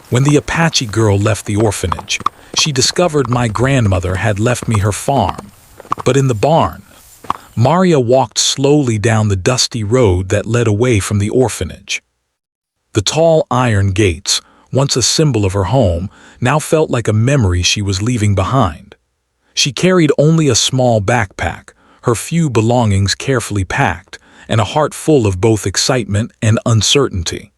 When the Apache girl left the orphanage, she discovered my grandmother had left me her farm. But in the barn, Maria walked slowly down the dusty road that led away from the orphanage. The tall iron gates, once a symbol of her home, now felt like a memory she was leaving behind. She carried only a small backpack, her few belongings carefully packed, and a heart full of both excitement and uncertainty.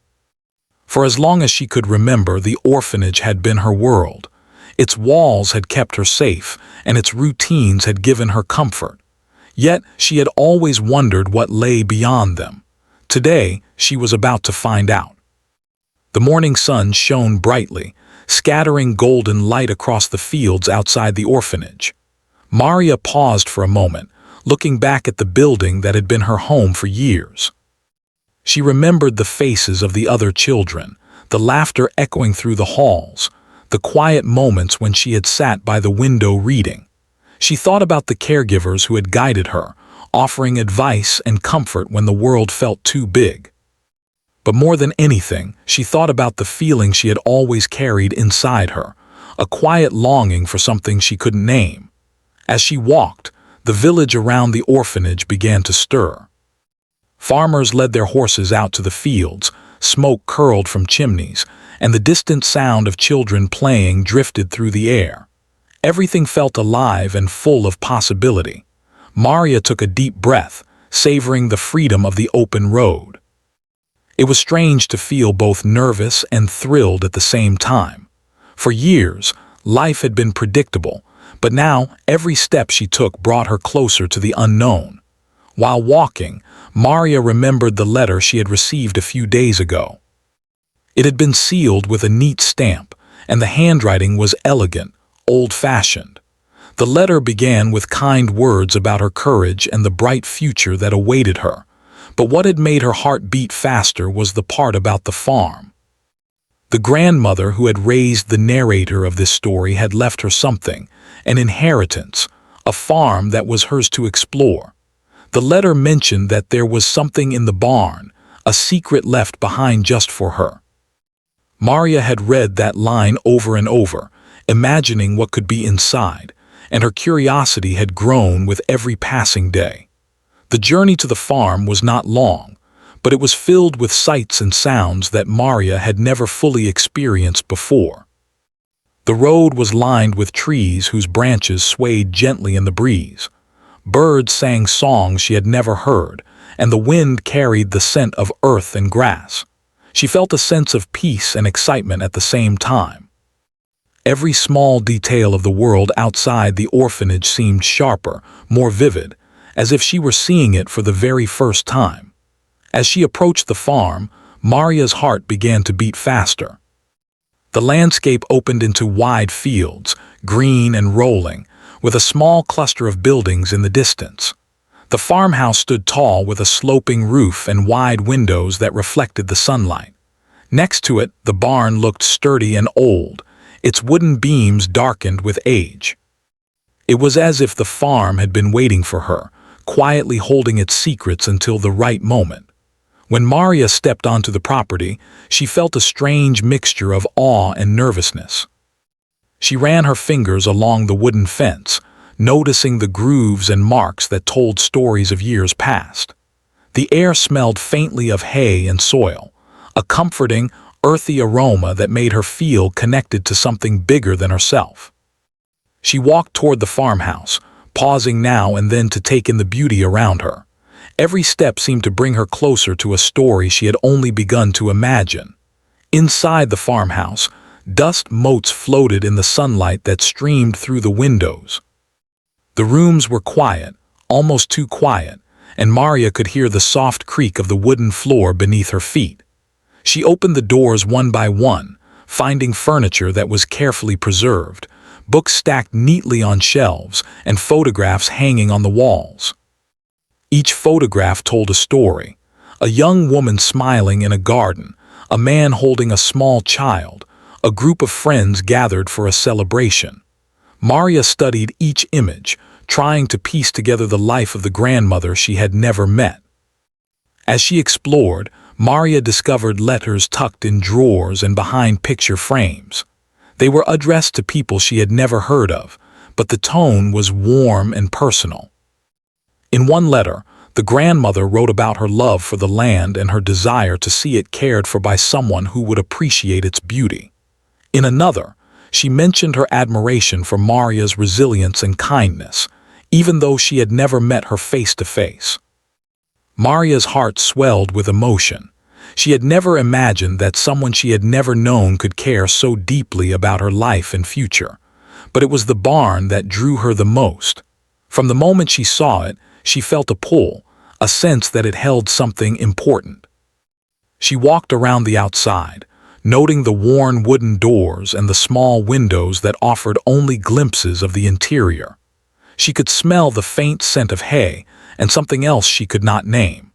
For as long as she could remember, the orphanage had been her world. Its walls had kept her safe, and its routines had given her comfort. Yet she had always wondered what lay beyond them. Today, she was about to find out. The morning sun shone brightly, scattering golden light across the fields outside the orphanage. Maria paused for a moment, looking back at the building that had been her home for years. She remembered the faces of the other children, the laughter echoing through the halls, the quiet moments when she had sat by the window reading. She thought about the caregivers who had guided her, offering advice and comfort when the world felt too big. But more than anything, she thought about the feeling she had always carried inside her, a quiet longing for something she couldn't name. As she walked, the village around the orphanage began to stir. Farmers led their horses out to the fields, smoke curled from chimneys, and the distant sound of children playing drifted through the air. Everything felt alive and full of possibility. Maria took a deep breath, savoring the freedom of the open road. It was strange to feel both nervous and thrilled at the same time. For years, life had been predictable, but now every step she took brought her closer to the unknown. While walking, Maria remembered the letter she had received a few days ago. It had been sealed with a neat stamp, and the handwriting was elegant, old-fashioned. The letter began with kind words about her courage and the bright future that awaited her. But what had made her heart beat faster was the part about the farm. The grandmother who had raised the narrator of this story had left her something, an inheritance, a farm that was hers to explore. The letter mentioned that there was something in the barn, a secret left behind just for her. Maria had read that line over and over, imagining what could be inside, and her curiosity had grown with every passing day. The journey to the farm was not long, but it was filled with sights and sounds that Maria had never fully experienced before. The road was lined with trees whose branches swayed gently in the breeze. Birds sang songs she had never heard, and the wind carried the scent of earth and grass. She felt a sense of peace and excitement at the same time. Every small detail of the world outside the orphanage seemed sharper, more vivid, as if she were seeing it for the very first time. As she approached the farm, Maria's heart began to beat faster. The landscape opened into wide fields, green and rolling, with a small cluster of buildings in the distance. The farmhouse stood tall with a sloping roof and wide windows that reflected the sunlight. Next to it, the barn looked sturdy and old, its wooden beams darkened with age. It was as if the farm had been waiting for her, quietly holding its secrets until the right moment. When Maria stepped onto the property, she felt a strange mixture of awe and nervousness. She ran her fingers along the wooden fence, noticing the grooves and marks that told stories of years past. The air smelled faintly of hay and soil, a comforting, earthy aroma that made her feel connected to something bigger than herself. She walked toward the farmhouse, pausing now and then to take in the beauty around her. Every step seemed to bring her closer to a story she had only begun to imagine. Inside the farmhouse, dust motes floated in the sunlight that streamed through the windows. The rooms were quiet, almost too quiet, and Maria could hear the soft creak of the wooden floor beneath her feet. She opened the doors one by one, finding furniture that was carefully preserved, books stacked neatly on shelves, and photographs hanging on the walls. Each photograph told a story: a young woman smiling in a garden, a man holding a small child, a group of friends gathered for a celebration. Maria studied each image, trying to piece together the life of the grandmother she had never met. As she explored, Maria discovered letters tucked in drawers and behind picture frames. They were addressed to people she had never heard of, but the tone was warm and personal. In one letter, the grandmother wrote about her love for the land and her desire to see it cared for by someone who would appreciate its beauty. In another, she mentioned her admiration for Maria's resilience and kindness, even though she had never met her face to face. Maria's heart swelled with emotion. She had never imagined that someone she had never known could care so deeply about her life and future. But it was the barn that drew her the most. From the moment she saw it, she felt a pull, a sense that it held something important. She walked around the outside, noting the worn wooden doors and the small windows that offered only glimpses of the interior. She could smell the faint scent of hay and something else she could not name.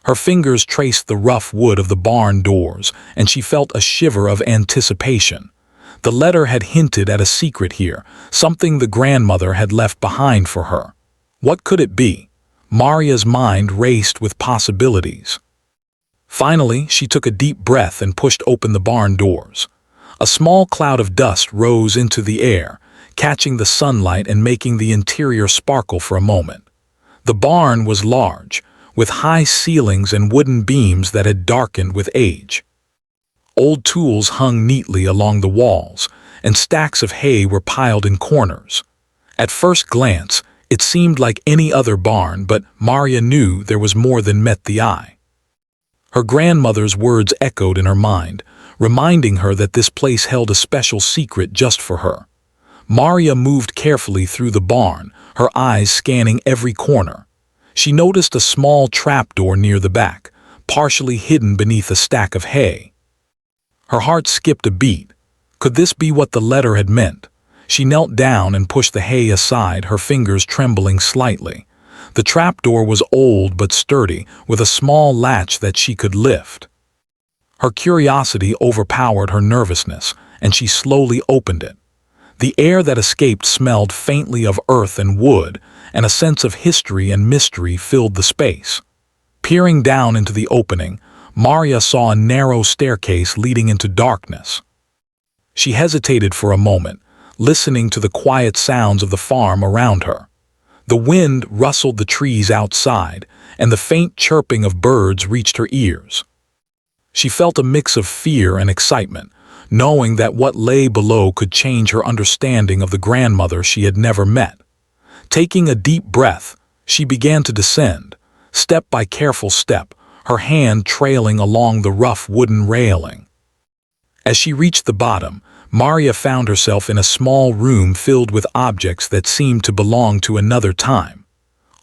Her fingers traced the rough wood of the barn doors, and she felt a shiver of anticipation. The letter had hinted at a secret here, something the grandmother had left behind for her. What could it be? Maria's mind raced with possibilities. Finally, she took a deep breath and pushed open the barn doors. A small cloud of dust rose into the air, catching the sunlight and making the interior sparkle for a moment. The barn was large, with high ceilings and wooden beams that had darkened with age. Old tools hung neatly along the walls, and stacks of hay were piled in corners. At first glance, it seemed like any other barn, but Maria knew there was more than met the eye. Her grandmother's words echoed in her mind, reminding her that this place held a special secret just for her. Maria moved carefully through the barn, her eyes scanning every corner. She noticed a small trapdoor near the back, partially hidden beneath a stack of hay. Her heart skipped a beat. Could this be what the letter had meant? She knelt down and pushed the hay aside, her fingers trembling slightly. The trapdoor was old but sturdy, with a small latch that she could lift. Her curiosity overpowered her nervousness, and she slowly opened it. The air that escaped smelled faintly of earth and wood, and a sense of history and mystery filled the space. Peering down into the opening, Maria saw a narrow staircase leading into darkness. She hesitated for a moment, listening to the quiet sounds of the farm around her. The wind rustled the trees outside, and the faint chirping of birds reached her ears. She felt a mix of fear and excitement, knowing that what lay below could change her understanding of the grandmother she had never met. Taking a deep breath, she began to descend, step by careful step, her hand trailing along the rough wooden railing. As she reached the bottom, Maria found herself in a small room filled with objects that seemed to belong to another time.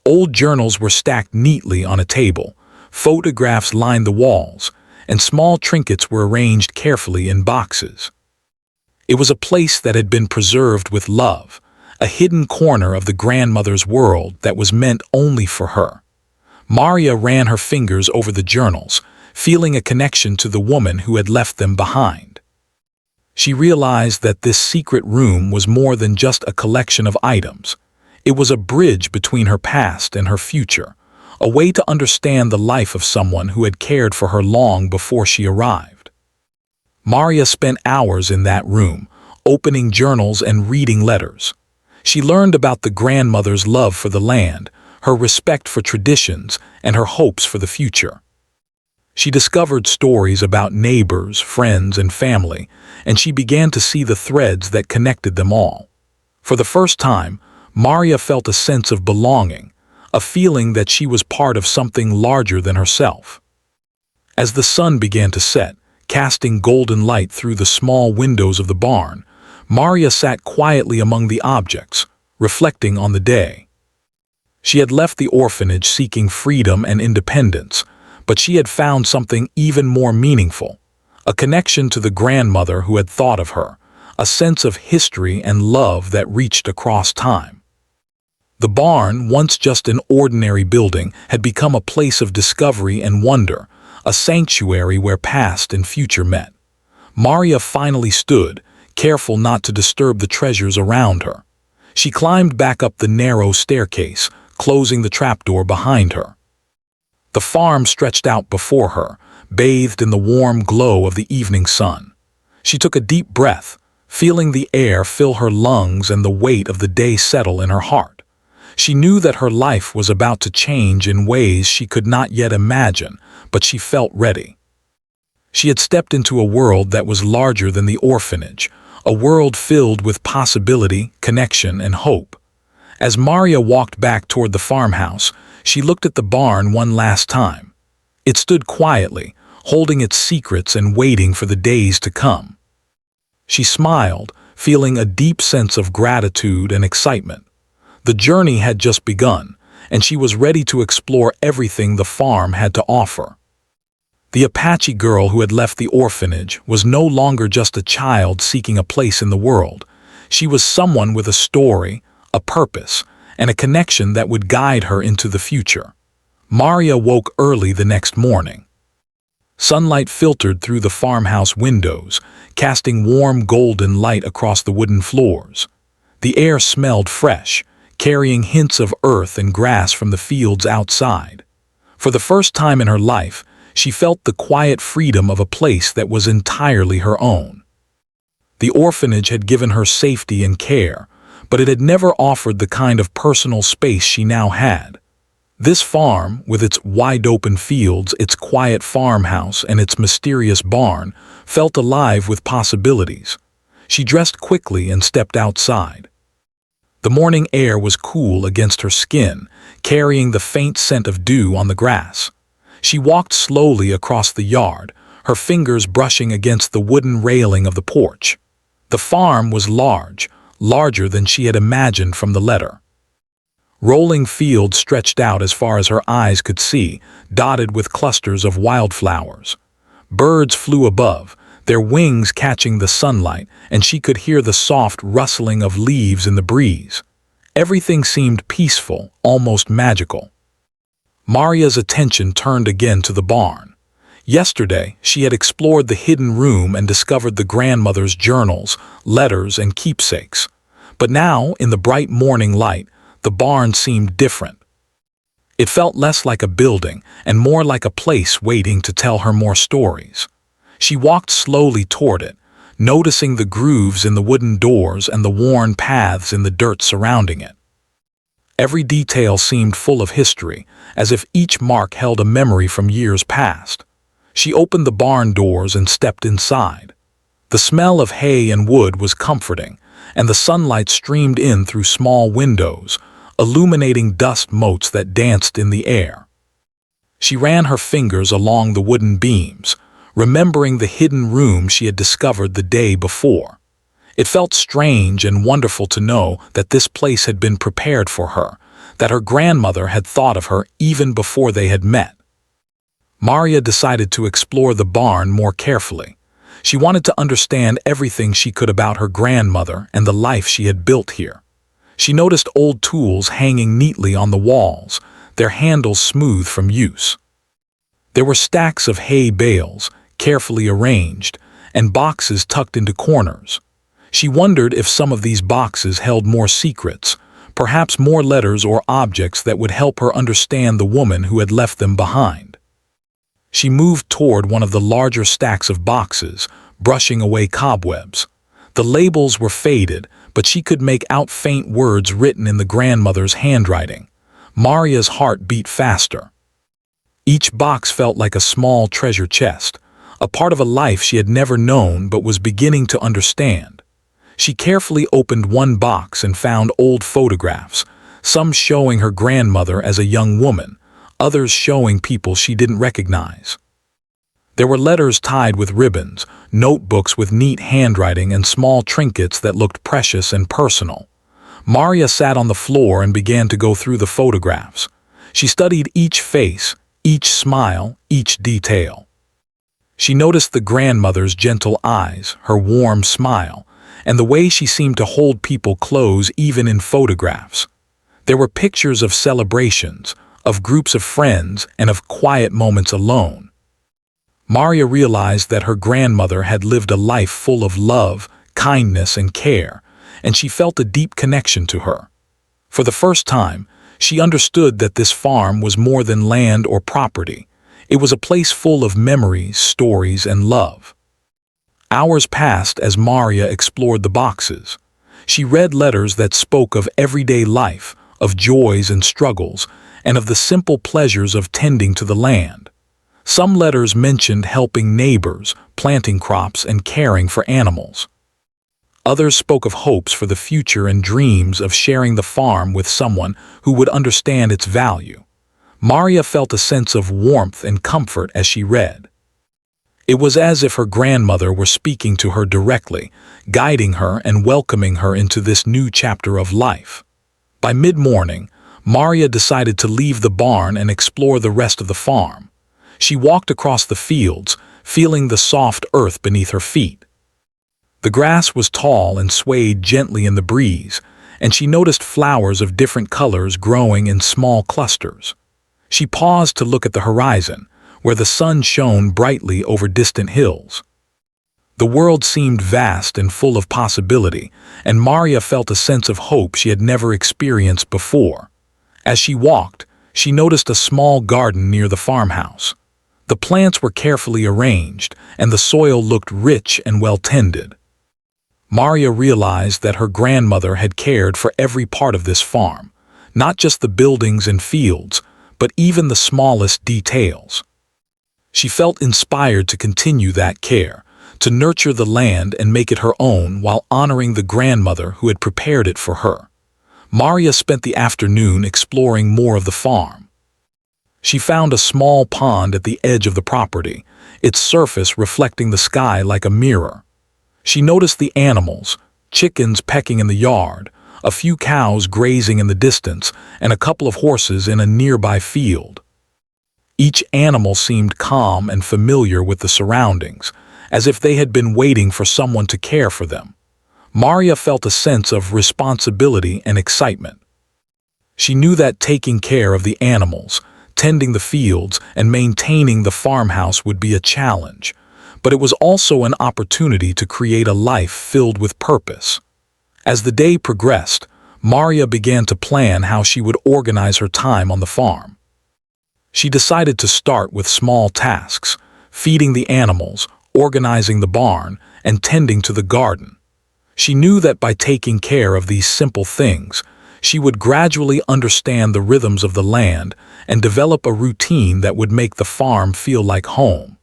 Old journals were stacked neatly on a table, photographs lined the walls, and small trinkets were arranged carefully in boxes. It was a place that had been preserved with love, a hidden corner of the grandmother's world that was meant only for her. Maria ran her fingers over the journals, feeling a connection to the woman who had left them behind. She realized that this secret room was more than just a collection of items. It was a bridge between her past and her future, a way to understand the life of someone who had cared for her long before she arrived. Maria spent hours in that room, opening journals and reading letters. She learned about the grandmother's love for the land, her respect for traditions, and her hopes for the future. She discovered stories about neighbors, friends, and family, and she began to see the threads that connected them all. For the first time, Maria felt a sense of belonging, a feeling that she was part of something larger than herself. As the sun began to set, casting golden light through the small windows of the barn, Maria sat quietly among the objects, reflecting on the day. She had left the orphanage seeking freedom and independence, but she had found something even more meaningful, a connection to the grandmother who had thought of her, a sense of history and love that reached across time. The barn, once just an ordinary building, had become a place of discovery and wonder, a sanctuary where past and future met. Maria finally stood, careful not to disturb the treasures around her. She climbed back up the narrow staircase, closing the trapdoor behind her. The farm stretched out before her, bathed in the warm glow of the evening sun. She took a deep breath, feeling the air fill her lungs and the weight of the day settle in her heart. She knew that her life was about to change in ways she could not yet imagine, but she felt ready. She had stepped into a world that was larger than the orphanage, a world filled with possibility, connection, and hope. As Maria walked back toward the farmhouse, she looked at the barn one last time. It stood quietly, holding its secrets and waiting for the days to come. She smiled, feeling a deep sense of gratitude and excitement. The journey had just begun, and she was ready to explore everything the farm had to offer. The Apache girl who had left the orphanage was no longer just a child seeking a place in the world. She was someone with a story, a purpose, and a connection that would guide her into the future. Maria woke early the next morning. Sunlight filtered through the farmhouse windows, casting warm golden light across the wooden floors. The air smelled fresh, carrying hints of earth and grass from the fields outside. For the first time in her life, she felt the quiet freedom of a place that was entirely her own. The orphanage had given her safety and care, but it had never offered the kind of personal space she now had. This farm, with its wide-open fields, its quiet farmhouse, and its mysterious barn, felt alive with possibilities. She dressed quickly and stepped outside. The morning air was cool against her skin, carrying the faint scent of dew on the grass. She walked slowly across the yard, her fingers brushing against the wooden railing of the porch. The farm was large, larger than she had imagined from the letter. Rolling fields stretched out as far as her eyes could see, dotted with clusters of wildflowers. Birds flew above, their wings catching the sunlight, and she could hear the soft rustling of leaves in the breeze. Everything seemed peaceful, almost magical. Maria's attention turned again to the barn. Yesterday, she had explored the hidden room and discovered the grandmother's journals, letters, and keepsakes. But now, in the bright morning light, the barn seemed different. It felt less like a building and more like a place waiting to tell her more stories. She walked slowly toward it, noticing the grooves in the wooden doors and the worn paths in the dirt surrounding it. Every detail seemed full of history, as if each mark held a memory from years past. She opened the barn doors and stepped inside. The smell of hay and wood was comforting, and the sunlight streamed in through small windows, illuminating dust motes that danced in the air. She ran her fingers along the wooden beams, remembering the hidden room she had discovered the day before. It felt strange and wonderful to know that this place had been prepared for her, that her grandmother had thought of her even before they had met. Maria decided to explore the barn more carefully. She wanted to understand everything she could about her grandmother and the life she had built here. She noticed old tools hanging neatly on the walls, their handles smooth from use. There were stacks of hay bales, carefully arranged, and boxes tucked into corners. She wondered if some of these boxes held more secrets, perhaps more letters or objects that would help her understand the woman who had left them behind. She moved toward one of the larger stacks of boxes, brushing away cobwebs. The labels were faded, but she could make out faint words written in the grandmother's handwriting. Maria's heart beat faster. Each box felt like a small treasure chest, a part of a life she had never known but was beginning to understand. She carefully opened one box and found old photographs, some showing her grandmother as a young woman, others showing people she didn't recognize. There were letters tied with ribbons, notebooks with neat handwriting, and small trinkets that looked precious and personal. Maria sat on the floor and began to go through the photographs. She studied each face, each smile, each detail. She noticed the grandmother's gentle eyes, her warm smile, and the way she seemed to hold people close even in photographs. There were pictures of celebrations, of groups of friends, and of quiet moments alone. Maria realized that her grandmother had lived a life full of love, kindness, and care, and she felt a deep connection to her. For the first time, She understood that this farm was more than land or property. It was a place full of memories, stories, and love. Hours passed as Maria explored the boxes. She read letters that spoke of everyday life, of joys and struggles, and of the simple pleasures of tending to the land. Some letters mentioned helping neighbors, planting crops, and caring for animals. Others spoke of hopes for the future and dreams of sharing the farm with someone who would understand its value. Maria felt a sense of warmth and comfort as she read. It was as if her grandmother were speaking to her directly, guiding her and welcoming her into this new chapter of life. By mid-morning, Maria decided to leave the barn and explore the rest of the farm. She walked across the fields, feeling the soft earth beneath her feet. The grass was tall and swayed gently in the breeze, and she noticed flowers of different colors growing in small clusters. She paused to look at the horizon, where the sun shone brightly over distant hills. The world seemed vast and full of possibility, and Maria felt a sense of hope she had never experienced before. As she walked, she noticed a small garden near the farmhouse. The plants were carefully arranged, and the soil looked rich and well-tended. Maria realized that her grandmother had cared for every part of this farm, not just the buildings and fields, but even the smallest details. She felt inspired to continue that care, to nurture the land and make it her own while honoring the grandmother who had prepared it for her. Maria spent the afternoon exploring more of the farm. She found a small pond at the edge of the property, its surface reflecting the sky like a mirror. She noticed the animals, chickens pecking in the yard, a few cows grazing in the distance, and a couple of horses in a nearby field. Each animal seemed calm and familiar with the surroundings, as if they had been waiting for someone to care for them. Maria felt a sense of responsibility and excitement. She knew that taking care of the animals, tending the fields, and maintaining the farmhouse would be a challenge, but it was also an opportunity to create a life filled with purpose. As the day progressed, Maria began to plan how she would organize her time on the farm. She decided to start with small tasks, feeding the animals, organizing the barn, and tending to the garden. She knew that by taking care of these simple things, she would gradually understand the rhythms of the land and develop a routine that would make the farm feel like home.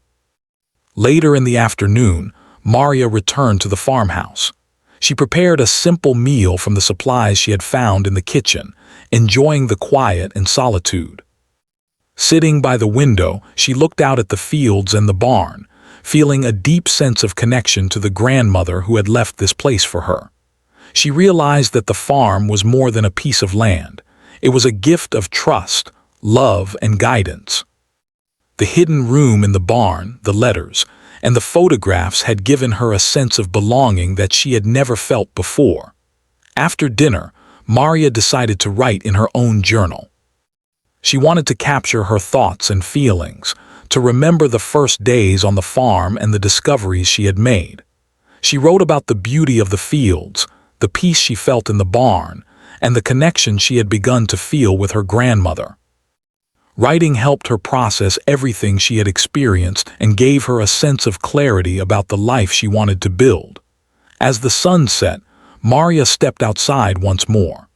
Later in the afternoon, Maria returned to the farmhouse. She prepared a simple meal from the supplies she had found in the kitchen, enjoying the quiet and solitude. Sitting by the window, she looked out at the fields and the barn, feeling a deep sense of connection to the grandmother who had left this place for her. She realized that the farm was more than a piece of land. It was a gift of trust, love, and guidance. The hidden room in the barn, the letters, and the photographs had given her a sense of belonging that she had never felt before. After dinner, Maria decided to write in her own journal. She wanted to capture her thoughts and feelings, to remember the first days on the farm and the discoveries she had made. She wrote about the beauty of the fields, the peace she felt in the barn, and the connection she had begun to feel with her grandmother. Writing helped her process everything she had experienced and gave her a sense of clarity about the life she wanted to build. As the sun set, Maria stepped outside once more.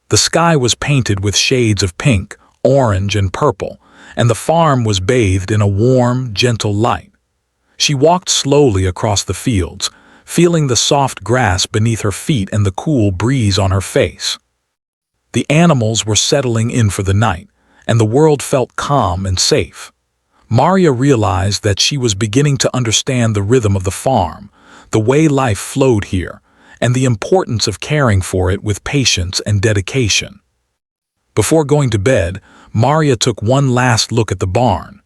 The sky was painted with shades of pink, orange, and purple, and the farm was bathed in a warm, gentle light. She walked slowly across the fields, feeling the soft grass beneath her feet and the cool breeze on her face. The animals were settling in for the night, and the world felt calm and safe. Maria realized that she was beginning to understand the rhythm of the farm, the way life flowed here, and the importance of caring for it with patience and dedication. Before going to bed, Maria took one last look at the barn.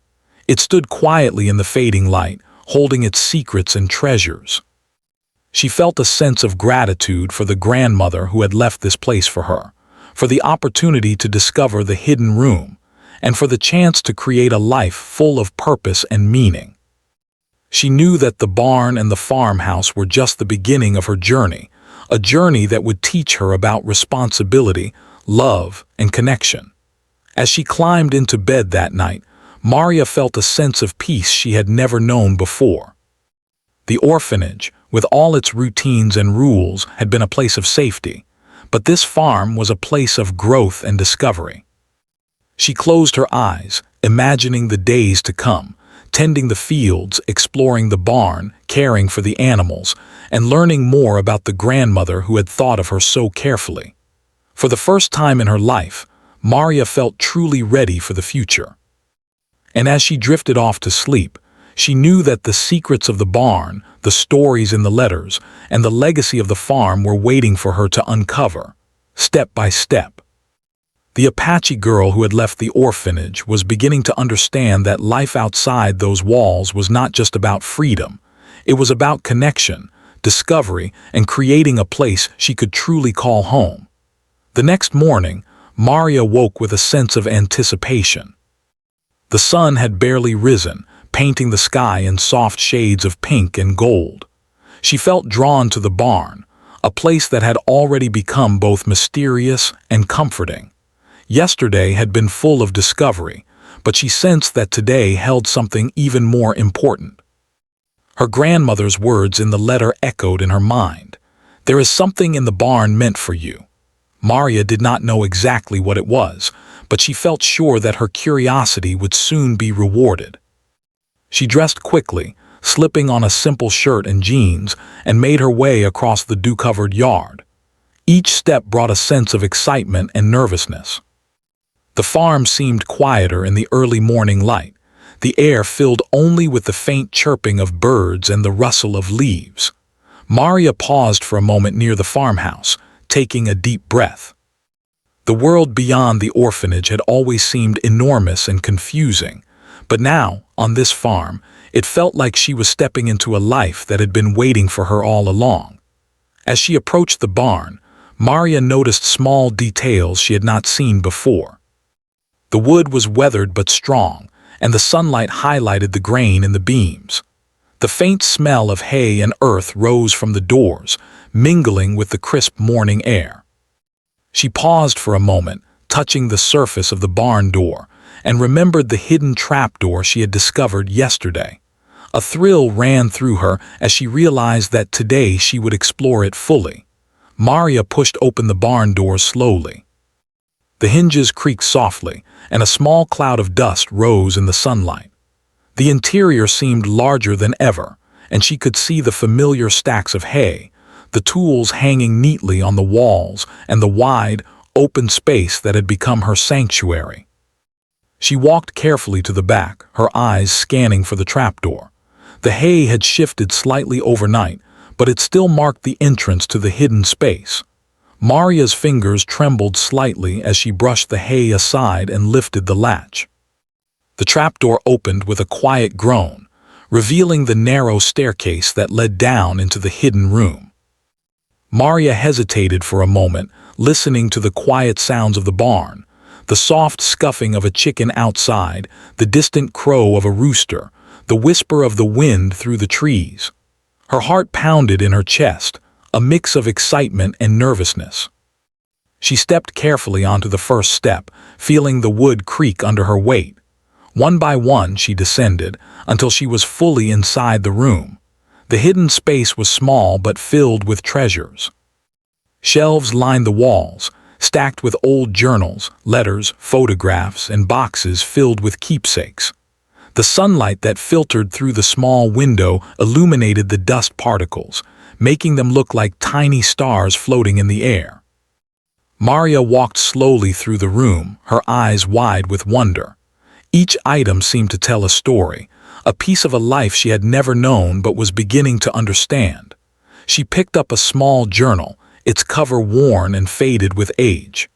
It stood quietly in the fading light, holding its secrets and treasures. She felt a sense of gratitude for the grandmother who had left this place for her, for the opportunity to discover the hidden room, and for the chance to create a life full of purpose and meaning. She knew that the barn and the farmhouse were just the beginning of her journey, a journey that would teach her about responsibility, love, and connection. As she climbed into bed that night, Maria felt a sense of peace she had never known before. The orphanage, with all its routines and rules, had been a place of safety, but this farm was a place of growth and discovery. She closed her eyes, imagining the days to come, tending the fields, exploring the barn, caring for the animals, and learning more about the grandmother who had thought of her so carefully. For the first time in her life, Maria felt truly ready for the future. And as she drifted off to sleep, she knew that the secrets of the barn, the stories in the letters, and the legacy of the farm were waiting for her to uncover, step by step. The Apache girl who had left the orphanage was beginning to understand that life outside those walls was not just about freedom. It was about connection, discovery, and creating a place she could truly call home. The next morning, Maria woke with a sense of anticipation. The sun had barely risen, painting the sky in soft shades of pink and gold. She felt drawn to the barn, a place that had already become both mysterious and comforting. Yesterday had been full of discovery, but she sensed that today held something even more important. Her grandmother's words in the letter echoed in her mind. "There is something in the barn meant for you." Maria did not know exactly what it was, but she felt sure that her curiosity would soon be rewarded. She dressed quickly, slipping on a simple shirt and jeans, and made her way across the dew-covered yard. Each step brought a sense of excitement and nervousness. The farm seemed quieter in the early morning light, the air filled only with the faint chirping of birds and the rustle of leaves. Maria paused for a moment near the farmhouse, taking a deep breath. The world beyond the orphanage had always seemed enormous and confusing, but now, on this farm, it felt like she was stepping into a life that had been waiting for her all along. As she approached the barn, Maria noticed small details she had not seen before. The wood was weathered but strong, and the sunlight highlighted the grain in the beams. The faint smell of hay and earth rose from the doors, mingling with the crisp morning air. She paused for a moment, touching the surface of the barn door, and remembered the hidden trapdoor she had discovered yesterday. A thrill ran through her as she realized that today she would explore it fully. Maria pushed open the barn door slowly. The hinges creaked softly, and a small cloud of dust rose in the sunlight. The interior seemed larger than ever, and she could see the familiar stacks of hay, the tools hanging neatly on the walls, and the wide, open space that had become her sanctuary. She walked carefully to the back, her eyes scanning for the trapdoor. The hay had shifted slightly overnight, but it still marked the entrance to the hidden space. Maria's fingers trembled slightly as she brushed the hay aside and lifted the latch. The trapdoor opened with a quiet groan, revealing the narrow staircase that led down into the hidden room. Maria hesitated for a moment, listening to the quiet sounds of the barn, the soft scuffing of a chicken outside, the distant crow of a rooster, the whisper of the wind through the trees. Her heart pounded in her chest, a mix of excitement and nervousness. She stepped carefully onto the first step, feeling the wood creak under her weight. One by one she descended, until she was fully inside the room. The hidden space was small but filled with treasures. Shelves lined the walls, stacked with old journals, letters, photographs, and boxes filled with keepsakes. The sunlight that filtered through the small window illuminated the dust particles, making them look like tiny stars floating in the air. Maria walked slowly through the room, her eyes wide with wonder. Each item seemed to tell a story, a piece of a life she had never known but was beginning to understand. She picked up a small journal, its cover worn and faded with age.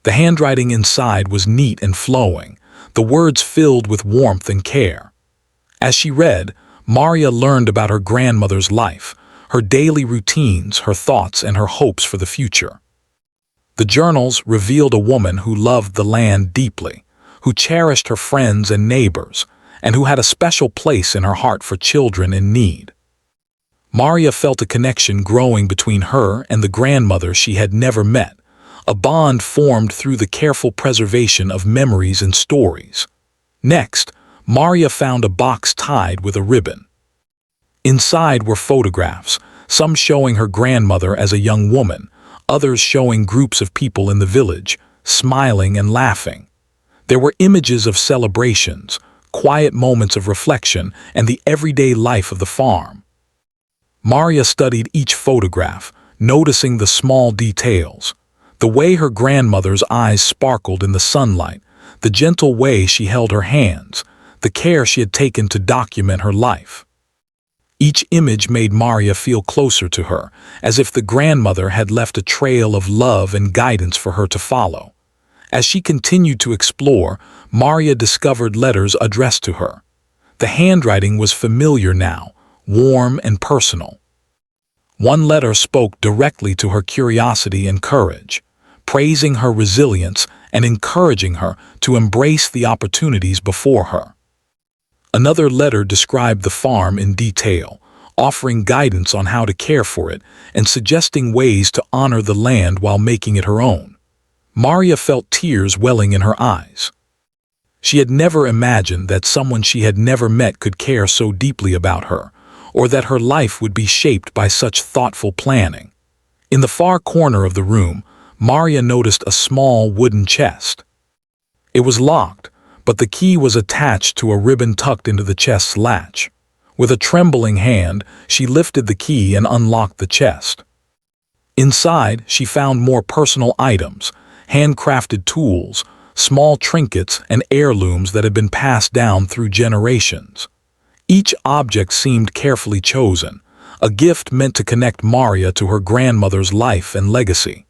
The handwriting inside was neat and flowing, the words filled with warmth and care. As she read, Maria learned about her grandmother's life, her daily routines, her thoughts, and her hopes for the future. The journals revealed a woman who loved the land deeply, who cherished her friends and neighbors, and who had a special place in her heart for children in need. Maria felt a connection growing between her and the grandmother she had never met, a bond formed through the careful preservation of memories and stories. Next, Maria found a box tied with a ribbon. Inside were photographs, some showing her grandmother as a young woman, others showing groups of people in the village, smiling and laughing. There were images of celebrations, quiet moments of reflection, and the everyday life of the farm. Maria studied each photograph, noticing the small details. The way her grandmother's eyes sparkled in the sunlight, the gentle way she held her hands, the care she had taken to document her life. Each image made Maria feel closer to her, as if the grandmother had left a trail of love and guidance for her to follow. As she continued to explore, Maria discovered letters addressed to her. The handwriting was familiar now, warm and personal. One letter spoke directly to her curiosity and courage, praising her resilience and encouraging her to embrace the opportunities before her. Another letter described the farm in detail, offering guidance on how to care for it and suggesting ways to honor the land while making it her own. Maria felt tears welling in her eyes. She had never imagined that someone she had never met could care so deeply about her, or that her life would be shaped by such thoughtful planning. In the far corner of the room, Maria noticed a small wooden chest. It was locked, but the key was attached to a ribbon tucked into the chest's latch. With a trembling hand, she lifted the key and unlocked the chest. Inside, she found more personal items, handcrafted tools, small trinkets, and heirlooms that had been passed down through generations. Each object seemed carefully chosen, a gift meant to connect Maria to her grandmother's life and legacy.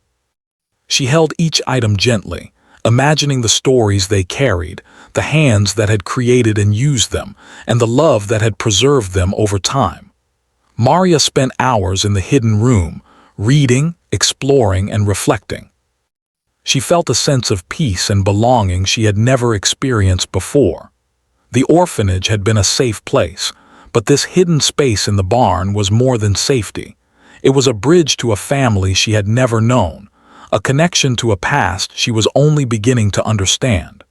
She held each item gently, imagining the stories they carried, the hands that had created and used them, and the love that had preserved them over time. Maria spent hours in the hidden room, reading, exploring, and reflecting. She felt a sense of peace and belonging she had never experienced before. The orphanage had been a safe place, but this hidden space in the barn was more than safety. It was a bridge to a family she had never known, a connection to a past she was only beginning to understand.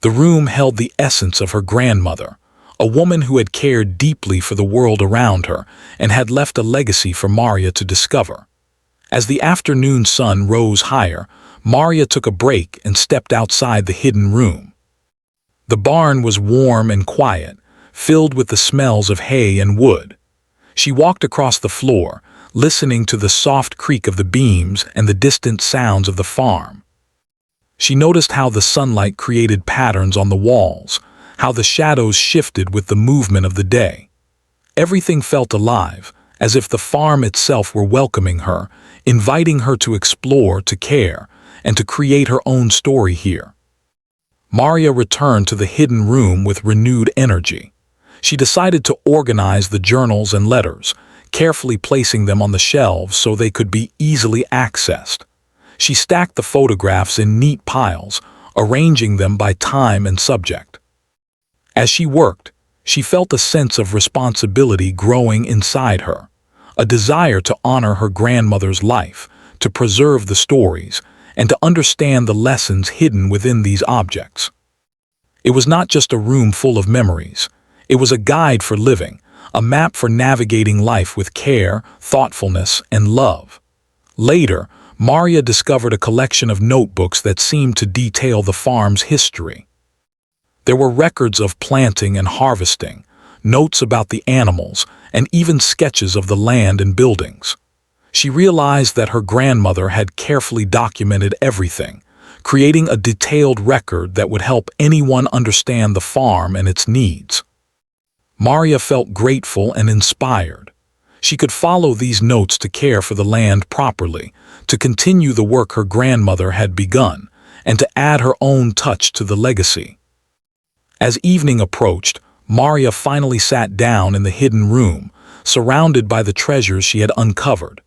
The room held the essence of her grandmother, a woman who had cared deeply for the world around her and had left a legacy for Maria to discover. As the afternoon sun rose higher, Maria took a break and stepped outside the hidden room. The barn was warm and quiet, filled with the smells of hay and wood. She walked across the floor, listening to the soft creak of the beams and the distant sounds of the farm. She noticed how the sunlight created patterns on the walls, how the shadows shifted with the movement of the day. Everything felt alive, as if the farm itself were welcoming her, inviting her to explore, to care, and to create her own story here. Maria returned to the hidden room with renewed energy. She decided to organize the journals and letters, carefully placing them on the shelves so they could be easily accessed. She stacked the photographs in neat piles, arranging them by time and subject. As she worked, she felt a sense of responsibility growing inside her, a desire to honor her grandmother's life, to preserve the stories, and to understand the lessons hidden within these objects. It was not just a room full of memories. It was a guide for living, a map for navigating life with care, thoughtfulness, and love. Later, Maria discovered a collection of notebooks that seemed to detail the farm's history. There were records of planting and harvesting, notes about the animals, and even sketches of the land and buildings. She realized that her grandmother had carefully documented everything, creating a detailed record that would help anyone understand the farm and its needs. Maria felt grateful and inspired. She could follow these notes to care for the land properly, to continue the work her grandmother had begun, and to add her own touch to the legacy. As evening approached, Maria finally sat down in the hidden room, surrounded by the treasures she had uncovered.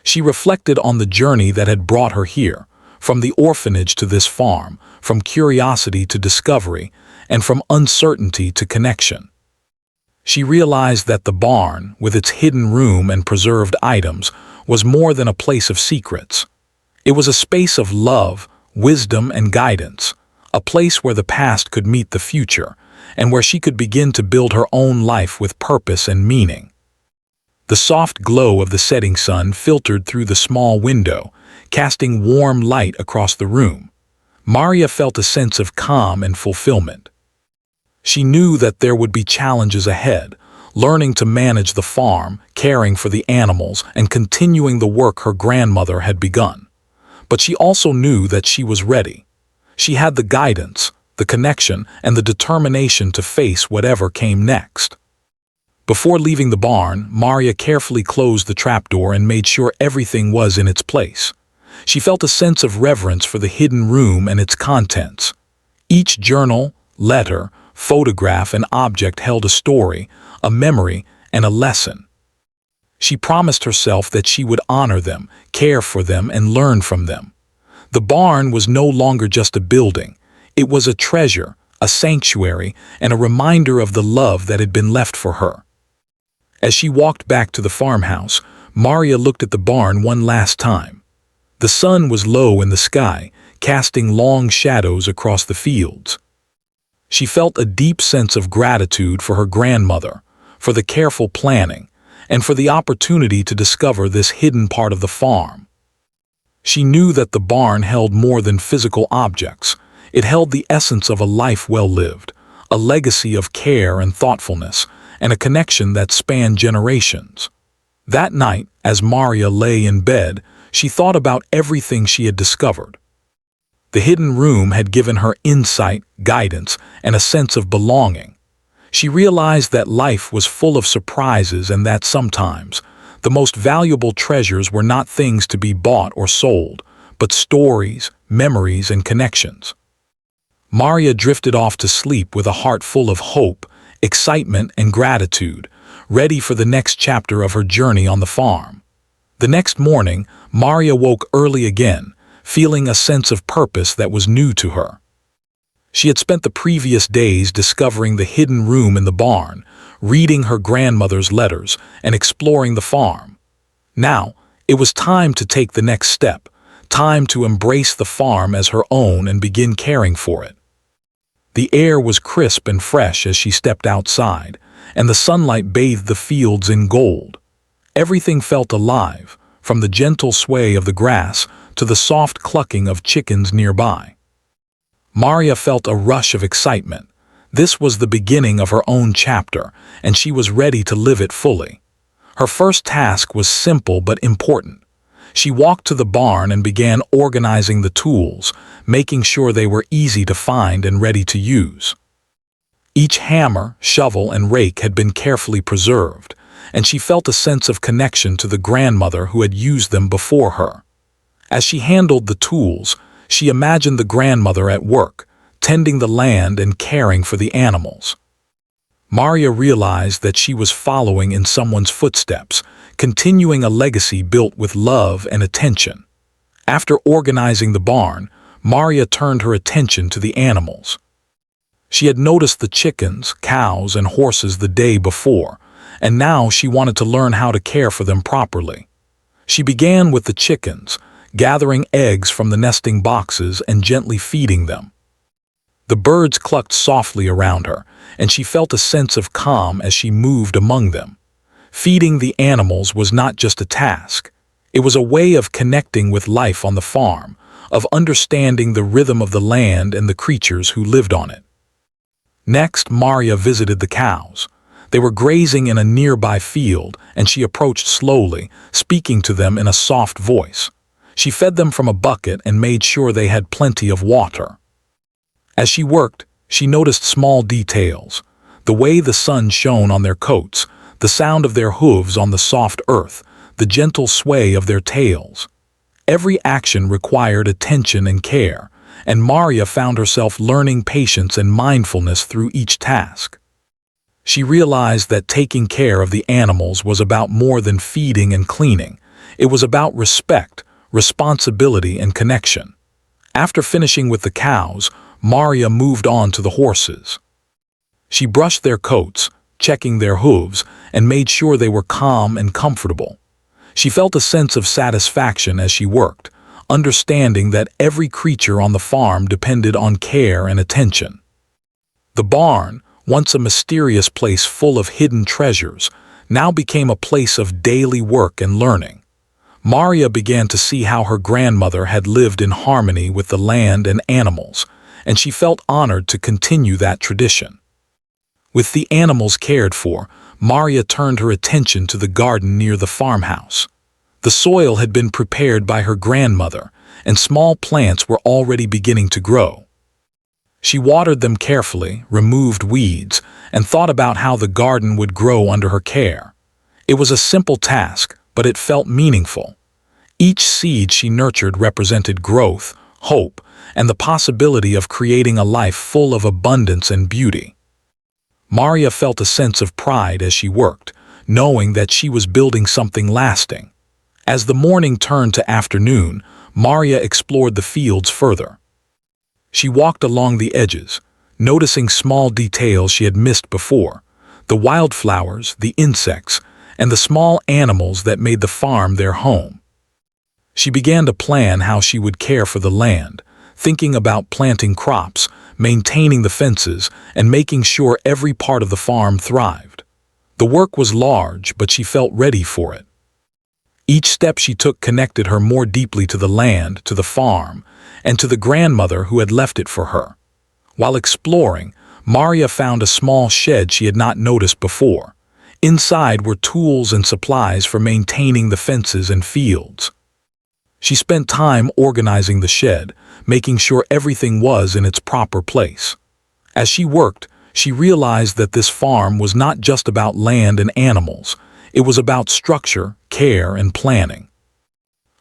She reflected on the journey that had brought her here, from the orphanage to this farm, from curiosity to discovery, and from uncertainty to connection. She realized that the barn, with its hidden room and preserved items, was more than a place of secrets. It was a space of love, wisdom, and guidance, a place where the past could meet the future, and where she could begin to build her own life with purpose and meaning. The soft glow of the setting sun filtered through the small window, casting warm light across the room. Maria felt a sense of calm and fulfillment. She knew that there would be challenges ahead, learning to manage the farm, caring for the animals, and continuing the work her grandmother had begun. But she also knew that she was ready. She had the guidance, the connection, and the determination to face whatever came next. Before leaving the barn, Maria carefully closed the trapdoor and made sure everything was in its place. She felt a sense of reverence for the hidden room and its contents. Each journal, letter, photograph, and object held a story, a memory, and a lesson. She promised herself that she would honor them, care for them, and learn from them. The barn was no longer just a building. It was a treasure, a sanctuary, and a reminder of the love that had been left for her. As she walked back to the farmhouse, Maria looked at the barn one last time. The sun was low in the sky, casting long shadows across the fields. She felt a deep sense of gratitude for her grandmother, for the careful planning, and for the opportunity to discover this hidden part of the farm. She knew that the barn held more than physical objects. It held the essence of a life well lived, a legacy of care and thoughtfulness, and a connection that spanned generations. That night, as Maria lay in bed, she thought about everything she had discovered. The hidden room had given her insight, guidance, and a sense of belonging. She realized that life was full of surprises and that sometimes the most valuable treasures were not things to be bought or sold, but stories, memories, and connections. Maria drifted off to sleep with a heart full of hope, excitement, and gratitude, ready for the next chapter of her journey on the farm. The next morning, Maria woke early again, feeling a sense of purpose that was new to her. She had spent the previous days discovering the hidden room in the barn, reading her grandmother's letters, and exploring the farm. Now, it was time to take the next step, time to embrace the farm as her own and begin caring for it. The air was crisp and fresh as she stepped outside, and the sunlight bathed the fields in gold. Everything felt alive, from the gentle sway of the grass to the soft clucking of chickens nearby. Maria felt a rush of excitement. This was the beginning of her own chapter, and she was ready to live it fully. Her first task was simple but important. She walked to the barn and began organizing the tools, making sure they were easy to find and ready to use. Each hammer, shovel, and rake had been carefully preserved, and she felt a sense of connection to the grandmother who had used them before her. As she handled the tools, she imagined the grandmother at work, tending the land and caring for the animals. Maria realized that she was following in someone's footsteps, continuing a legacy built with love and attention. After organizing the barn, Maria turned her attention to the animals. She had noticed the chickens, cows, and horses the day before, and now she wanted to learn how to care for them properly. She began with the chickens, gathering eggs from the nesting boxes and gently feeding them. The birds clucked softly around her, and she felt a sense of calm as she moved among them. Feeding the animals was not just a task. It was a way of connecting with life on the farm, of understanding the rhythm of the land and the creatures who lived on it. Next, Maria visited the cows. They were grazing in a nearby field, and she approached slowly, speaking to them in a soft voice. She fed them from a bucket and made sure they had plenty of water. As she worked, she noticed small details: the way the sun shone on their coats, the sound of their hooves on the soft earth, the gentle sway of their tails. Every action required attention and care, and Maria found herself learning patience and mindfulness through each task. She realized that taking care of the animals was about more than feeding and cleaning. It was about respect, responsibility, and connection. After finishing with the cows, Maria moved on to the horses. She brushed their coats, checking their hooves, and made sure they were calm and comfortable. She felt a sense of satisfaction as she worked, understanding that every creature on the farm depended on care and attention. The barn, once a mysterious place full of hidden treasures, now became a place of daily work and learning. Maria began to see how her grandmother had lived in harmony with the land and animals, and she felt honored to continue that tradition. With the animals cared for, Maria turned her attention to the garden near the farmhouse. The soil had been prepared by her grandmother, and small plants were already beginning to grow. She watered them carefully, removed weeds, and thought about how the garden would grow under her care. It was a simple task, but it felt meaningful. Each seed she nurtured represented growth, hope, and the possibility of creating a life full of abundance and beauty. Maria felt a sense of pride as she worked, knowing that she was building something lasting. As the morning turned to afternoon, Maria explored the fields further. She walked along the edges, noticing small details she had missed before: the wildflowers, the insects, and the small animals that made the farm their home. She began to plan how she would care for the land, thinking about planting crops, maintaining the fences, and making sure every part of the farm thrived. The work was large, but she felt ready for it. Each step she took connected her more deeply to the land, to the farm, and to the grandmother who had left it for her. While exploring, Maria found a small shed she had not noticed before. Inside were tools and supplies for maintaining the fences and fields. She spent time organizing the shed, making sure everything was in its proper place. As she worked, she realized that this farm was not just about land and animals. It was about structure, care, and planning.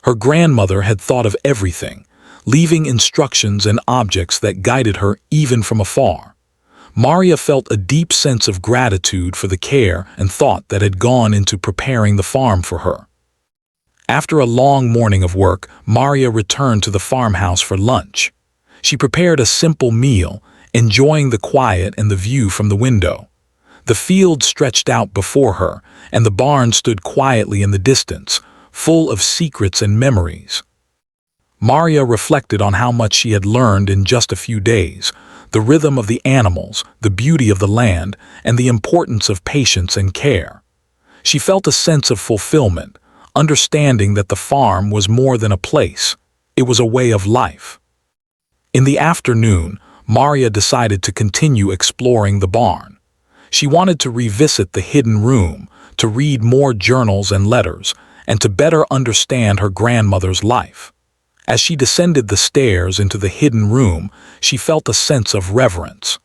Her grandmother had thought of everything, leaving instructions and objects that guided her even from afar. Maria felt a deep sense of gratitude for the care and thought that had gone into preparing the farm for her. After a long morning of work, Maria returned to the farmhouse for lunch. She prepared a simple meal, enjoying the quiet and the view from the window. The field stretched out before her, and the barn stood quietly in the distance, full of secrets and memories. Maria reflected on how much she had learned in just a few days: the rhythm of the animals, the beauty of the land, and the importance of patience and care. She felt a sense of fulfillment, understanding that the farm was more than a place. It was a way of life. In the afternoon, Maria decided to continue exploring the barn. She wanted to revisit the hidden room, to read more journals and letters, and to better understand her grandmother's life. As she descended the stairs into the hidden room, she felt a sense of reverence.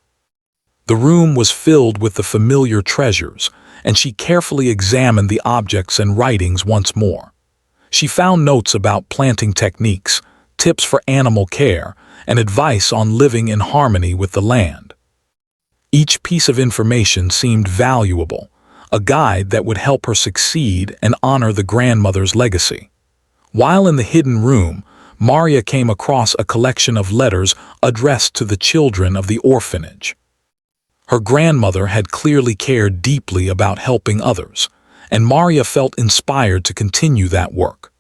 The room was filled with the familiar treasures, and she carefully examined the objects and writings once more. She found notes about planting techniques, tips for animal care, and advice on living in harmony with the land. Each piece of information seemed valuable, a guide that would help her succeed and honor the grandmother's legacy. While in the hidden room, Maria came across a collection of letters addressed to the children of the orphanage. Her grandmother had clearly cared deeply about helping others, and Maria felt inspired to continue that work.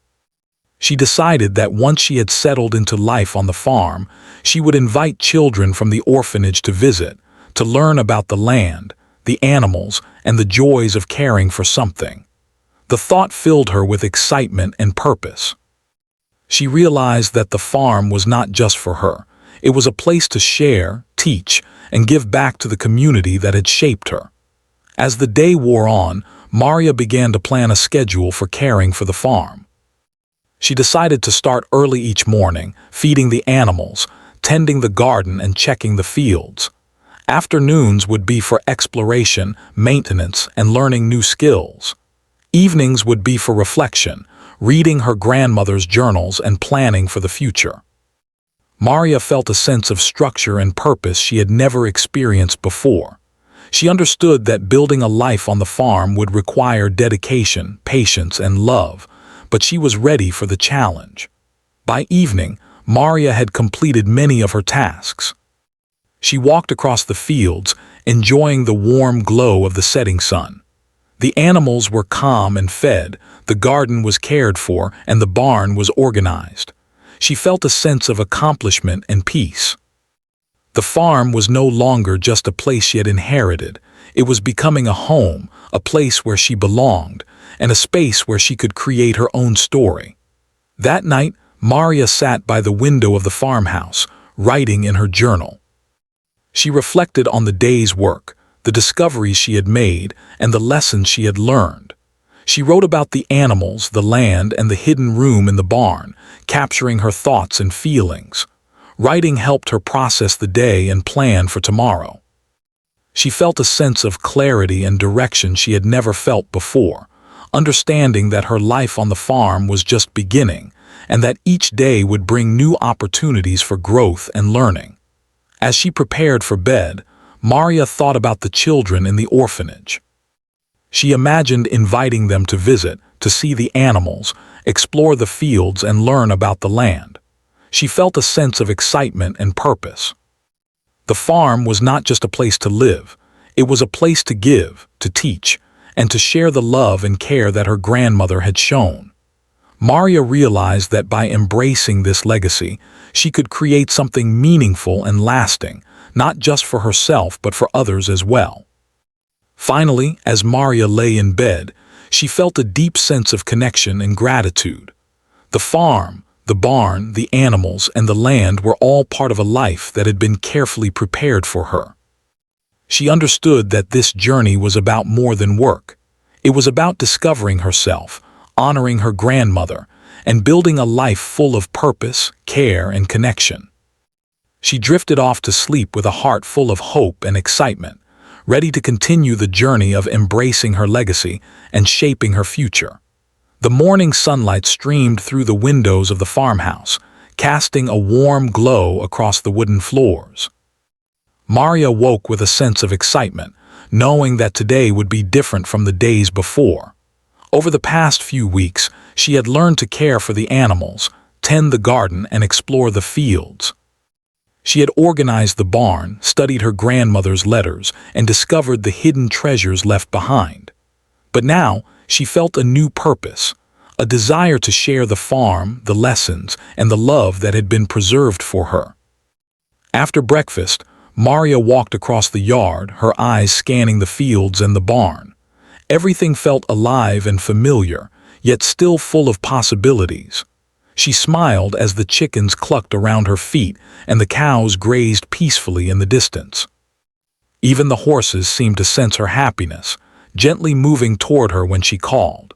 She decided that once she had settled into life on the farm, she would invite children from the orphanage to visit, to learn about the land, the animals, and the joys of caring for something. The thought filled her with excitement and purpose. She realized that the farm was not just for her. It was a place to share, teach, and give back to the community that had shaped her. As the day wore on, Maria began to plan a schedule for caring for the farm. She decided to start early each morning, feeding the animals, tending the garden, and checking the fields. Afternoons would be for exploration, maintenance, and learning new skills. Evenings would be for reflection, reading her grandmother's journals and planning for the future. Maria felt a sense of structure and purpose she had never experienced before. She understood that building a life on the farm would require dedication, patience, and love, but she was ready for the challenge. By evening, Maria had completed many of her tasks. She walked across the fields, enjoying the warm glow of the setting sun. The animals were calm and fed, the garden was cared for, and the barn was organized. She felt a sense of accomplishment and peace. The farm was no longer just a place she had inherited. It was becoming a home, a place where she belonged, and a space where she could create her own story. That night, Maria sat by the window of the farmhouse, writing in her journal. She reflected on the day's work, the discoveries she had made, and the lessons she had learned. She wrote about the animals, the land, and the hidden room in the barn, capturing her thoughts and feelings. Writing helped her process the day and plan for tomorrow. She felt a sense of clarity and direction she had never felt before, understanding that her life on the farm was just beginning, and that each day would bring new opportunities for growth and learning. As she prepared for bed, Maria thought about the children in the orphanage. She imagined inviting them to visit, to see the animals, explore the fields, and learn about the land. She felt a sense of excitement and purpose. The farm was not just a place to live, it was a place to give, to teach, and to share the love and care that her grandmother had shown. Maria realized that by embracing this legacy, she could create something meaningful and lasting, not just for herself but for others as well. Finally, as Maria lay in bed, she felt a deep sense of connection and gratitude. The farm, the barn, the animals, and the land were all part of a life that had been carefully prepared for her. She understood that this journey was about more than work. It was about discovering herself, honoring her grandmother, and building a life full of purpose, care, and connection. She drifted off to sleep with a heart full of hope and excitement, ready to continue the journey of embracing her legacy and shaping her future. The morning sunlight streamed through the windows of the farmhouse, casting a warm glow across the wooden floors. Maria woke with a sense of excitement, knowing that today would be different from the days before. Over the past few weeks, she had learned to care for the animals, tend the garden, and explore the fields. She had organized the barn, studied her grandmother's letters, and discovered the hidden treasures left behind. But now, she felt a new purpose, a desire to share the farm, the lessons, and the love that had been preserved for her. After breakfast, Maria walked across the yard, her eyes scanning the fields and the barn. Everything felt alive and familiar, yet still full of possibilities. She smiled as the chickens clucked around her feet and the cows grazed peacefully in the distance. Even the horses seemed to sense her happiness, gently moving toward her when she called.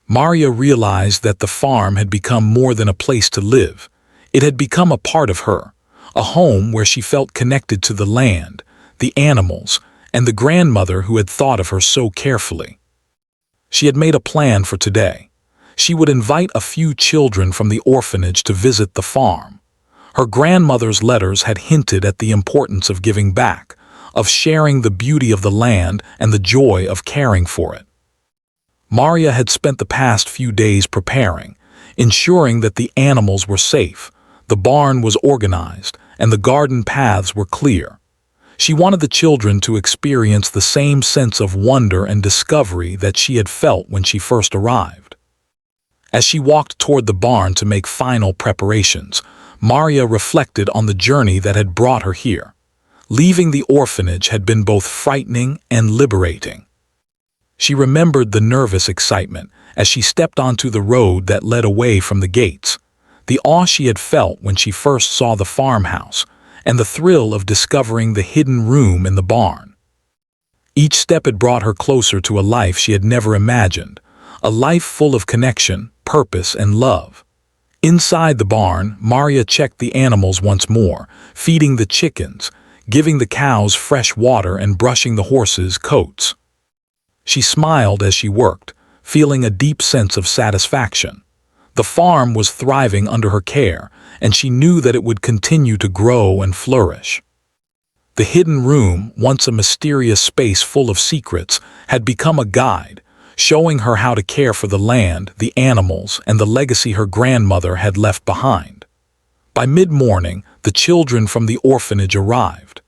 Maria realized that the farm had become more than a place to live. It had become a part of her, a home where she felt connected to the land, the animals, and the grandmother who had thought of her so carefully. She had made a plan for today. She would invite a few children from the orphanage to visit the farm. Her grandmother's letters had hinted at the importance of giving back, of sharing the beauty of the land and the joy of caring for it. Maria had spent the past few days preparing, ensuring that the animals were safe, the barn was organized, and the garden paths were clear. She wanted the children to experience the same sense of wonder and discovery that she had felt when she first arrived. As she walked toward the barn to make final preparations, Maria reflected on the journey that had brought her here. Leaving the orphanage had been both frightening and liberating. She remembered the nervous excitement as she stepped onto the road that led away from the gates, the awe she had felt when she first saw the farmhouse, and the thrill of discovering the hidden room in the barn. Each step had brought her closer to a life she had never imagined, a life full of connection, purpose, and love. Inside the barn, Maria checked the animals once more, feeding the chickens, giving the cows fresh water, and brushing the horses' coats. She smiled as she worked, feeling a deep sense of satisfaction. The farm was thriving under her care, and she knew that it would continue to grow and flourish. The hidden room, once a mysterious space full of secrets, had become a guide, showing her how to care for the land, the animals, and the legacy her grandmother had left behind. By mid-morning, the children from the orphanage arrived.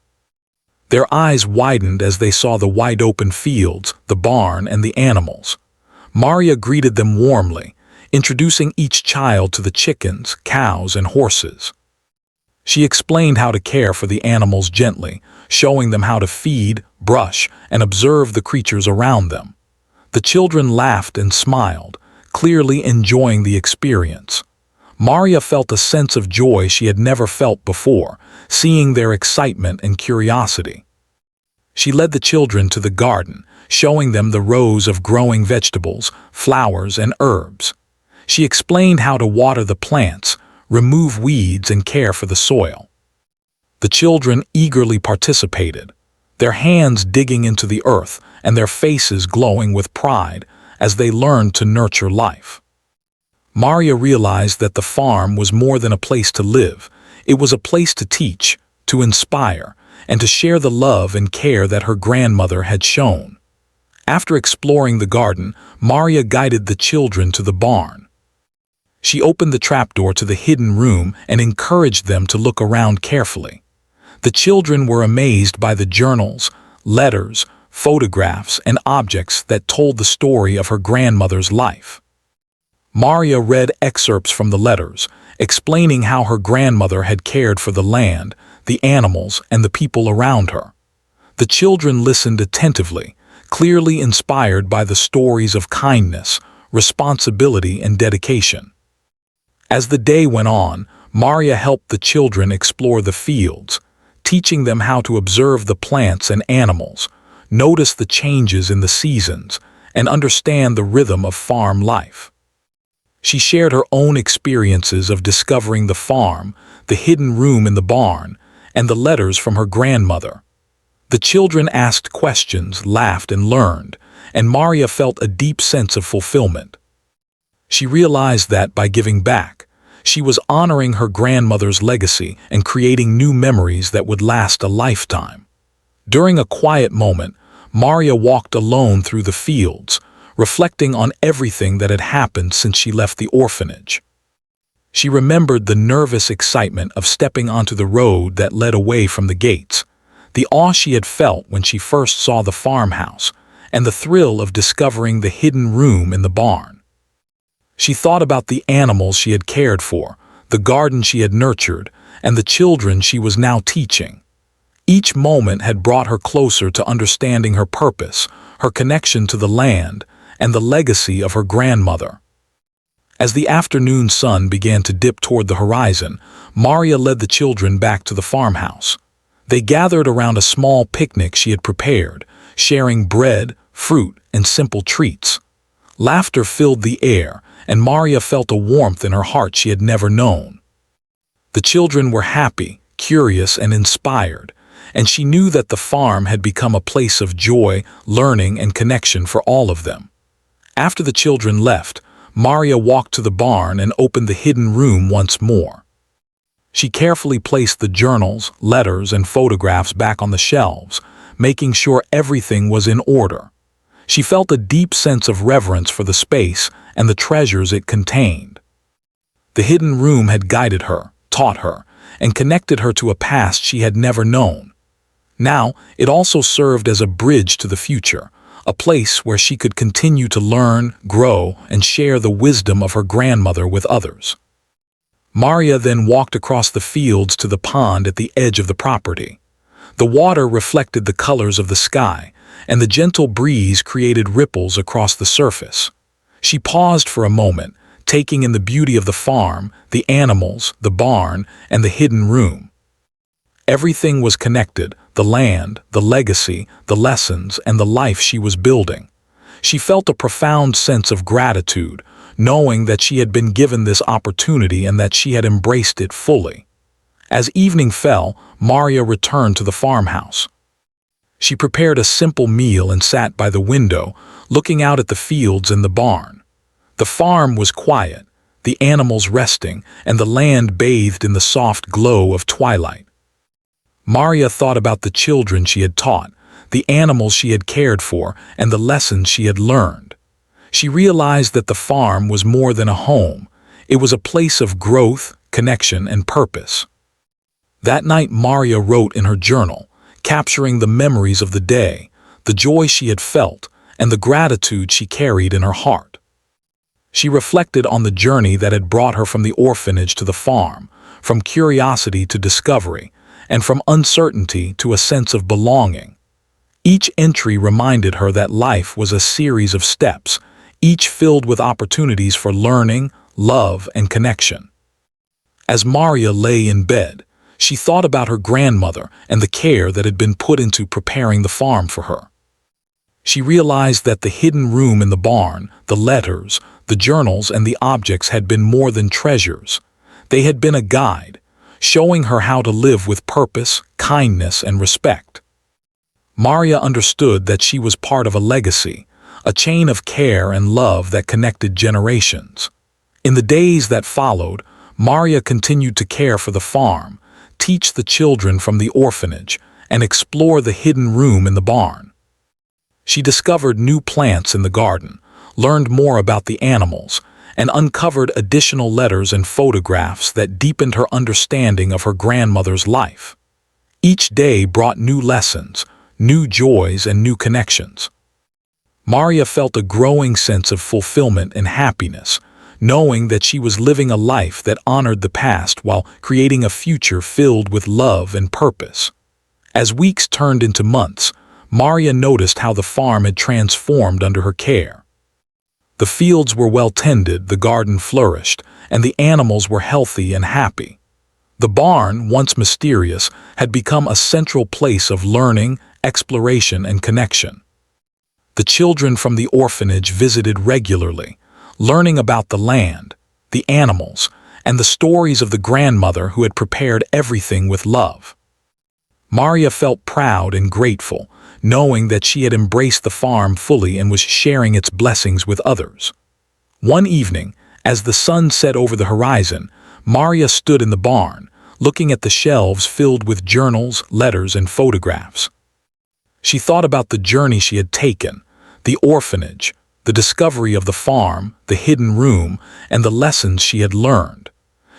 Their eyes widened as they saw the wide-open fields, the barn, and the animals. Maria greeted them warmly, introducing each child to the chickens, cows, and horses. She explained how to care for the animals gently, showing them how to feed, brush, and observe the creatures around them. The children laughed and smiled, clearly enjoying the experience. Maria felt a sense of joy she had never felt before, seeing their excitement and curiosity. She led the children to the garden, showing them the rows of growing vegetables, flowers, and herbs. She explained how to water the plants, remove weeds, and care for the soil. The children eagerly participated, their hands digging into the earth and their faces glowing with pride as they learned to nurture life. Maria realized that the farm was more than a place to live. It was a place to teach, to inspire, and to share the love and care that her grandmother had shown. After exploring the garden, Maria guided the children to the barn. She opened the trapdoor to the hidden room and encouraged them to look around carefully. The children were amazed by the journals, letters, photographs, and objects that told the story of her grandmother's life. Maria read excerpts from the letters, explaining how her grandmother had cared for the land, the animals, and the people around her. The children listened attentively, clearly inspired by the stories of kindness, responsibility, and dedication. As the day went on, Maria helped the children explore the fields, teaching them how to observe the plants and animals, notice the changes in the seasons, and understand the rhythm of farm life. She shared her own experiences of discovering the farm, the hidden room in the barn, and the letters from her grandmother. The children asked questions, laughed, and learned, and Maria felt a deep sense of fulfillment. She realized that by giving back, she was honoring her grandmother's legacy and creating new memories that would last a lifetime. During a quiet moment, Maria walked alone through the fields, reflecting on everything that had happened since she left the orphanage. She remembered the nervous excitement of stepping onto the road that led away from the gates, the awe she had felt when she first saw the farmhouse, and the thrill of discovering the hidden room in the barn. She thought about the animals she had cared for, the garden she had nurtured, and the children she was now teaching. Each moment had brought her closer to understanding her purpose, her connection to the land, and the legacy of her grandmother. As the afternoon sun began to dip toward the horizon, Maria led the children back to the farmhouse. They gathered around a small picnic she had prepared, sharing bread, fruit, and simple treats. Laughter filled the air, and Maria felt a warmth in her heart she had never known. The children were happy, curious, and inspired, and she knew that the farm had become a place of joy, learning, and connection for all of them. After the children left, Maria walked to the barn and opened the hidden room once more. She carefully placed the journals, letters, and photographs back on the shelves, making sure everything was in order. She felt a deep sense of reverence for the space and the treasures it contained. The hidden room had guided her, taught her, and connected her to a past she had never known. Now, it also served as a bridge to the future, a place where she could continue to learn, grow, and share the wisdom of her grandmother with others. Maria then walked across the fields to the pond at the edge of the property. The water reflected the colors of the sky, and the gentle breeze created ripples across the surface. She paused for a moment, taking in the beauty of the farm, the animals, the barn, and the hidden room. Everything was connected: the land, the legacy, the lessons, and the life she was building. She felt a profound sense of gratitude, knowing that she had been given this opportunity and that she had embraced it fully. As evening fell, Maria returned to the farmhouse. She prepared a simple meal and sat by the window, looking out at the fields and the barn. The farm was quiet, the animals resting, and the land bathed in the soft glow of twilight. Maria thought about the children she had taught, the animals she had cared for, and the lessons she had learned. She realized that the farm was more than a home. It was a place of growth, connection, and purpose. That night, Maria wrote in her journal, capturing the memories of the day, the joy she had felt, and the gratitude she carried in her heart. She reflected on the journey that had brought her from the orphanage to the farm, from curiosity to discovery, and from uncertainty to a sense of belonging. Each entry reminded her that life was a series of steps, each filled with opportunities for learning, love, and connection. As Maria lay in bed, she thought about her grandmother and the care that had been put into preparing the farm for her. She realized that the hidden room in the barn, the letters, the journals, and the objects had been more than treasures. They had been a guide, showing her how to live with purpose, kindness, and respect. Maria understood that she was part of a legacy, a chain of care and love that connected generations. In the days that followed, Maria continued to care for the farm, teach the children from the orphanage, and explore the hidden room in the barn. She discovered new plants in the garden, learned more about the animals, and uncovered additional letters and photographs that deepened her understanding of her grandmother's life. Each day brought new lessons, new joys, and new connections. Maria felt a growing sense of fulfillment and happiness, knowing that she was living a life that honored the past while creating a future filled with love and purpose. As weeks turned into months, Maria noticed how the farm had transformed under her care. The fields were well tended, the garden flourished, and the animals were healthy and happy. The barn, once mysterious, had become a central place of learning, exploration, and connection. The children from the orphanage visited regularly, learning about the land, the animals, and the stories of the grandmother who had prepared everything with love. Maria felt proud and grateful, knowing that she had embraced the farm fully and was sharing its blessings with others. One evening, as the sun set over the horizon, Maria stood in the barn, looking at the shelves filled with journals, letters, and photographs. She thought about the journey she had taken, the orphanage, the discovery of the farm, the hidden room, and the lessons she had learned.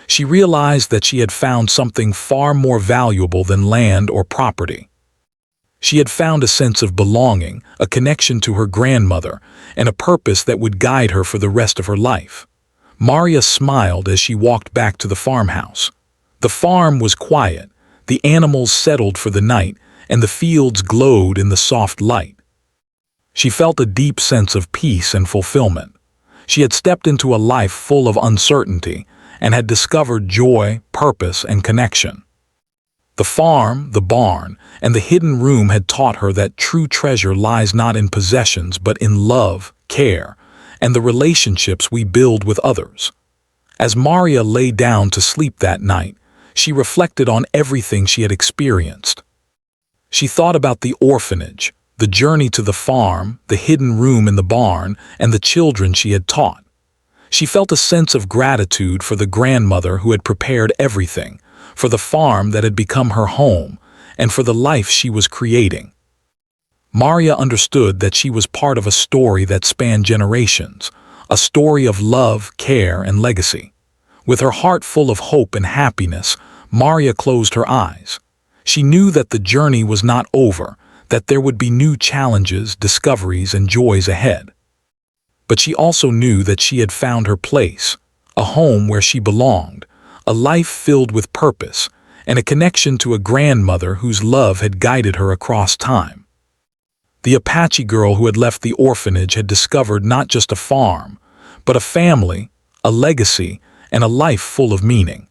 She realized that she had found something far more valuable than land or property. She had found a sense of belonging, a connection to her grandmother, and a purpose that would guide her for the rest of her life. Maria smiled as she walked back to the farmhouse. The farm was quiet, the animals settled for the night, and the fields glowed in the soft light. She felt a deep sense of peace and fulfillment. She had stepped into a life full of uncertainty and had discovered joy, purpose, and connection. The farm, the barn, and the hidden room had taught her that true treasure lies not in possessions but in love, care, and the relationships we build with others. As Maria lay down to sleep that night, she reflected on everything she had experienced. She thought about the orphanage, the journey to the farm, the hidden room in the barn, and the children she had taught. She felt a sense of gratitude for the grandmother who had prepared everything, for the farm that had become her home, and for the life she was creating. Maria understood that she was part of a story that spanned generations, a story of love, care, and legacy. With her heart full of hope and happiness, Maria closed her eyes. She knew that the journey was not over, that there would be new challenges, discoveries, and joys ahead. But she also knew that she had found her place, a home where she belonged, a life filled with purpose, and a connection to a grandmother whose love had guided her across time. The Apache girl who had left the orphanage had discovered not just a farm, but a family, a legacy, and a life full of meaning.